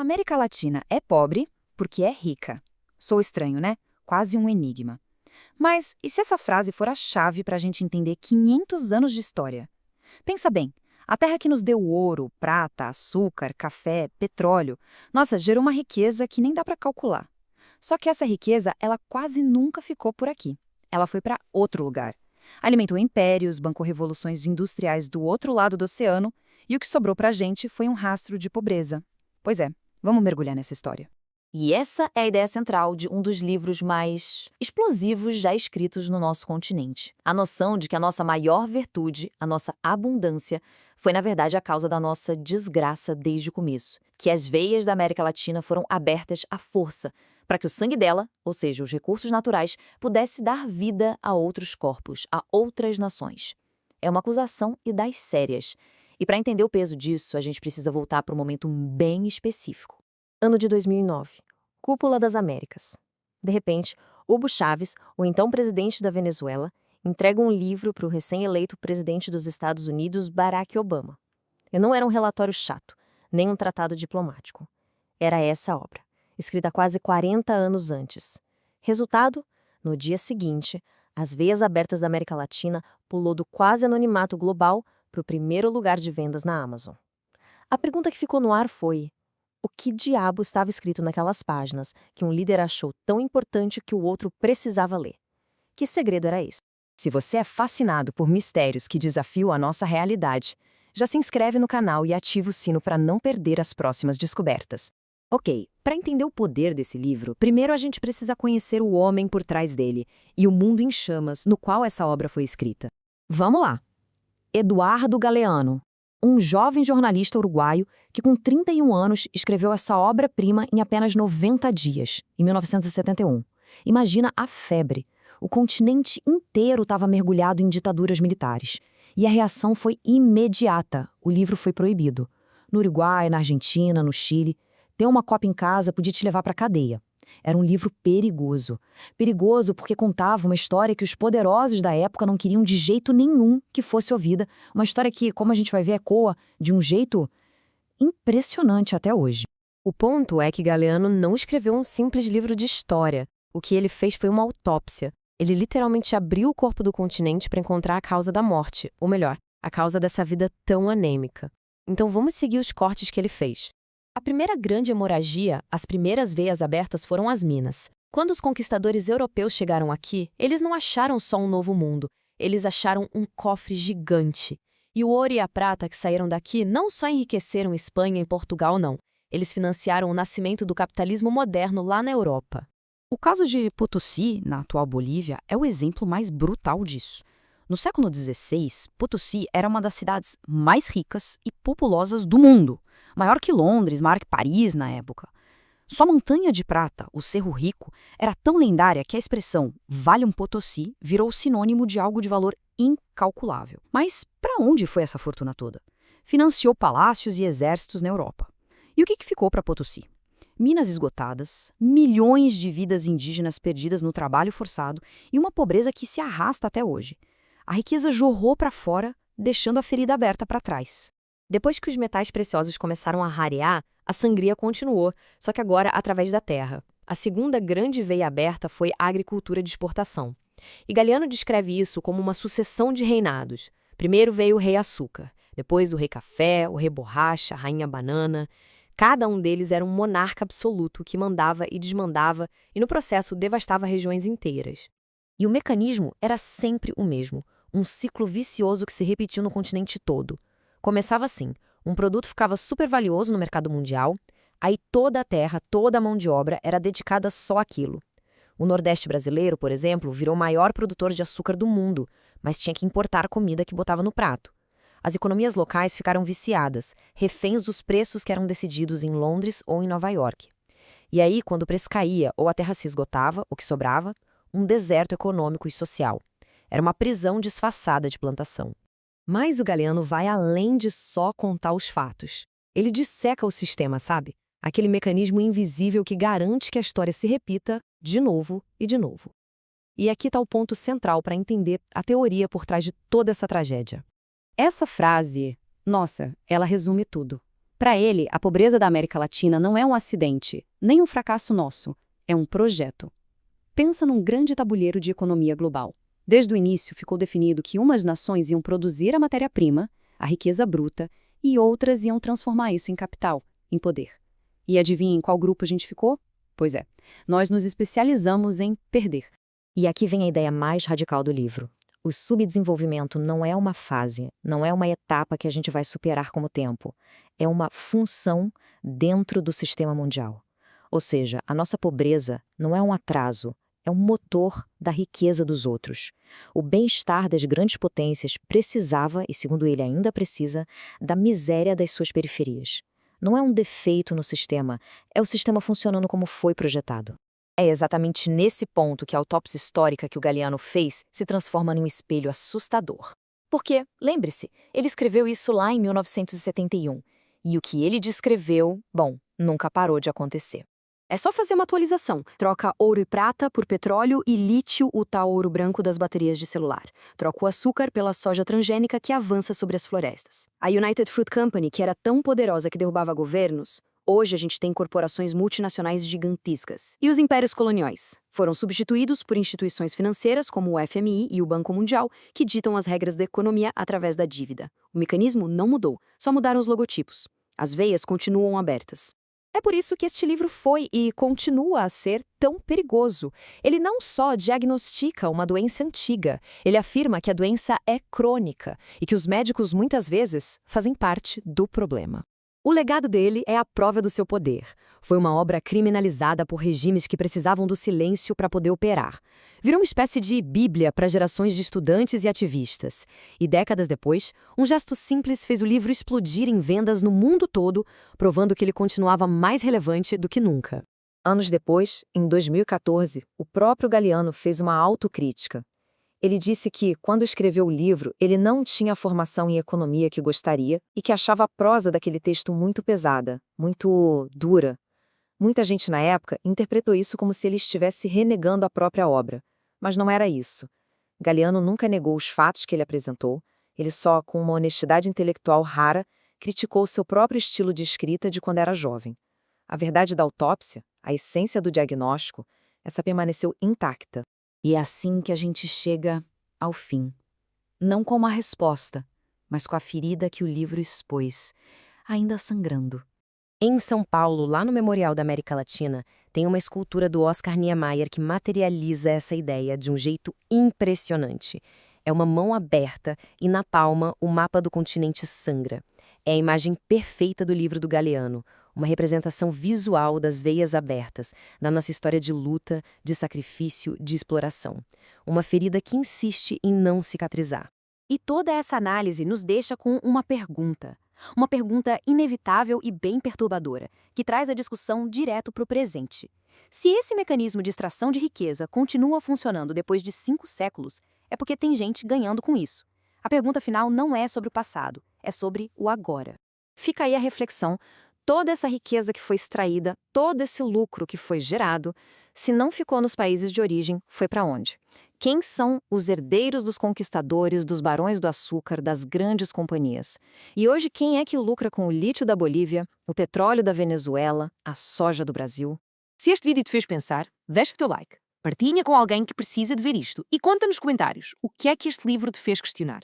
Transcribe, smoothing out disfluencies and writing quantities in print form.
América Latina é pobre porque é rica. Sou estranho, né? Quase um enigma. Mas e se essa frase for a chave para a gente entender 500 anos de história? Pensa bem, a terra que nos deu ouro, prata, açúcar, café, petróleo, nossa, gerou uma riqueza que nem dá para calcular. Só que essa riqueza, ela quase nunca ficou por aqui. Ela foi para outro lugar. Alimentou impérios, bancou revoluções industriais do outro lado do oceano, e o que sobrou para a gente foi um rastro de pobreza. Pois é, vamos mergulhar nessa história. E essa é a ideia central de um dos livros mais explosivos já escritos no nosso continente. A noção de que a nossa maior virtude, a nossa abundância, foi na verdade a causa da nossa desgraça desde o começo. Que as veias da América Latina foram abertas à força, para que o sangue dela, ou seja, os recursos naturais, pudesse dar vida a outros corpos, a outras nações. É uma acusação e das sérias. E para entender o peso disso, a gente precisa voltar para um momento bem específico. Ano de 2009. Cúpula das Américas. De repente, Hugo Chávez, o então presidente da Venezuela, entrega um livro para o recém-eleito presidente dos Estados Unidos, Barack Obama. E não era um relatório chato, nem um tratado diplomático. Era essa obra, escrita quase 40 anos antes. Resultado? No dia seguinte, as veias abertas da América Latina pulou do quase anonimato global para o primeiro lugar de vendas na Amazon. A pergunta que ficou no ar foi: o que diabo estava escrito naquelas páginas que um líder achou tão importante que o outro precisava ler? Que segredo era esse? Se você é fascinado por mistérios que desafiam a nossa realidade, já se inscreve no canal e ativa o sino para não perder as próximas descobertas. Ok, para entender o poder desse livro, primeiro a gente precisa conhecer o homem por trás dele e o mundo em chamas no qual essa obra foi escrita. Vamos lá! Eduardo Galeano, um jovem jornalista uruguaio que com 31 anos escreveu essa obra-prima em apenas 90 dias, em 1971. Imagina a febre. O continente inteiro estava mergulhado em ditaduras militares. E a reação foi imediata. O livro foi proibido. No Uruguai, na Argentina, no Chile. Ter uma cópia em casa podia te levar para a cadeia. Era um livro perigoso. Perigoso porque contava uma história que os poderosos da época não queriam de jeito nenhum que fosse ouvida. Uma história que, como a gente vai ver, ecoa de um jeito impressionante até hoje. O ponto é que Galeano não escreveu um simples livro de história. O que ele fez foi uma autópsia. Ele literalmente abriu o corpo do continente para encontrar a causa da morte, ou melhor, a causa dessa vida tão anêmica. Então vamos seguir os cortes que ele fez. A primeira grande hemorragia, as primeiras veias abertas foram as minas. Quando os conquistadores europeus chegaram aqui, eles não acharam só um novo mundo, eles acharam um cofre gigante. E o ouro e a prata que saíram daqui não só enriqueceram Espanha e Portugal, não. Eles financiaram o nascimento do capitalismo moderno lá na Europa. O caso de Potosí, na atual Bolívia, é o exemplo mais brutal disso. No século XVI, Potosí era uma das cidades mais ricas e populosas do mundo. Maior que Londres, maior que Paris na época. Sua montanha de prata, o Cerro Rico, era tão lendária que a expressão Vale um Potosí virou sinônimo de algo de valor incalculável. Mas para onde foi essa fortuna toda? Financiou palácios e exércitos na Europa. E o que ficou para Potosí? Minas esgotadas, milhões de vidas indígenas perdidas no trabalho forçado e uma pobreza que se arrasta até hoje. A riqueza jorrou para fora, deixando a ferida aberta para trás. Depois que os metais preciosos começaram a rarear, a sangria continuou, só que agora através da terra. A segunda grande veia aberta foi a agricultura de exportação. E Galeano descreve isso como uma sucessão de reinados. Primeiro veio o rei açúcar, depois o rei café, o rei borracha, a rainha banana. Cada um deles era um monarca absoluto que mandava e desmandava e no processo devastava regiões inteiras. E o mecanismo era sempre o mesmo, um ciclo vicioso que se repetiu no continente todo. Começava assim, um produto ficava super valioso no mercado mundial, aí toda a terra, toda a mão de obra era dedicada só àquilo. O Nordeste brasileiro, por exemplo, virou o maior produtor de açúcar do mundo, mas tinha que importar a comida que botava no prato. As economias locais ficaram viciadas, reféns dos preços que eram decididos em Londres ou em Nova York. E aí, quando o preço caía ou a terra se esgotava, o que sobrava? Um deserto econômico e social. Era uma prisão disfarçada de plantação. Mas o Galeano vai além de só contar os fatos. Ele disseca o sistema, sabe? Aquele mecanismo invisível que garante que a história se repita de novo e de novo. E aqui está o ponto central para entender a teoria por trás de toda essa tragédia. Essa frase, nossa, ela resume tudo. Para ele, a pobreza da América Latina não é um acidente, nem um fracasso nosso, é um projeto. Pensa num grande tabuleiro de economia global. Desde o início ficou definido que umas nações iam produzir a matéria-prima, a riqueza bruta, e outras iam transformar isso em capital, em poder. E adivinha em qual grupo a gente ficou? Pois é, nós nos especializamos em perder. E aqui vem a ideia mais radical do livro. O subdesenvolvimento não é uma fase, não é uma etapa que a gente vai superar com o tempo. É uma função dentro do sistema mundial. Ou seja, a nossa pobreza não é um atraso, é um motor da riqueza dos outros. O bem-estar das grandes potências precisava, e segundo ele ainda precisa, da miséria das suas periferias. Não é um defeito no sistema, é o sistema funcionando como foi projetado. É exatamente nesse ponto que a autópsia histórica que o Galeano fez se transforma num espelho assustador. Porque, lembre-se, ele escreveu isso lá em 1971. E o que ele descreveu, bom, nunca parou de acontecer. É só fazer uma atualização. Troca ouro e prata por petróleo e lítio, o tal ouro branco das baterias de celular. Troca o açúcar pela soja transgênica que avança sobre as florestas. A United Fruit Company, que era tão poderosa que derrubava governos, hoje a gente tem corporações multinacionais gigantescas. E os impérios coloniais foram substituídos por instituições financeiras como o FMI e o Banco Mundial, que ditam as regras da economia através da dívida. O mecanismo não mudou, só mudaram os logotipos. As veias continuam abertas. É por isso que este livro foi e continua a ser tão perigoso. Ele não só diagnostica uma doença antiga, ele afirma que a doença é crônica e que os médicos muitas vezes fazem parte do problema. O legado dele é a prova do seu poder. Foi uma obra criminalizada por regimes que precisavam do silêncio para poder operar. Virou uma espécie de bíblia para gerações de estudantes e ativistas. E décadas depois, um gesto simples fez o livro explodir em vendas no mundo todo, provando que ele continuava mais relevante do que nunca. Anos depois, em 2014, o próprio Galeano fez uma autocrítica. Ele disse que, quando escreveu o livro, ele não tinha a formação em economia que gostaria e que achava a prosa daquele texto muito pesada, muito dura. Muita gente na época interpretou isso como se ele estivesse renegando a própria obra. Mas não era isso. Galeano nunca negou os fatos que ele apresentou, ele só, com uma honestidade intelectual rara, criticou seu próprio estilo de escrita de quando era jovem. A verdade da autópsia, a essência do diagnóstico, essa permaneceu intacta. E é assim que a gente chega ao fim. Não com uma resposta, mas com a ferida que o livro expôs, ainda sangrando. Em São Paulo, lá no Memorial da América Latina, tem uma escultura do Oscar Niemeyer que materializa essa ideia de um jeito impressionante. É uma mão aberta e, na palma, o mapa do continente sangra. É a imagem perfeita do livro do Galeano, uma representação visual das veias abertas, da nossa história de luta, de sacrifício, de exploração. Uma ferida que insiste em não cicatrizar. E toda essa análise nos deixa com uma pergunta. Uma pergunta inevitável e bem perturbadora, que traz a discussão direto para o presente. Se esse mecanismo de extração de riqueza continua funcionando depois de 5 séculos, é porque tem gente ganhando com isso. A pergunta final não é sobre o passado, é sobre o agora. Fica aí a reflexão. Toda essa riqueza que foi extraída, todo esse lucro que foi gerado, se não ficou nos países de origem, foi para onde? Quem são os herdeiros dos conquistadores, dos barões do açúcar, das grandes companhias? E hoje quem é que lucra com o lítio da Bolívia, o petróleo da Venezuela, a soja do Brasil? Se este vídeo te fez pensar, deixa o teu like, partilha com alguém que precisa de ver isto e conta nos comentários o que é que este livro te fez questionar.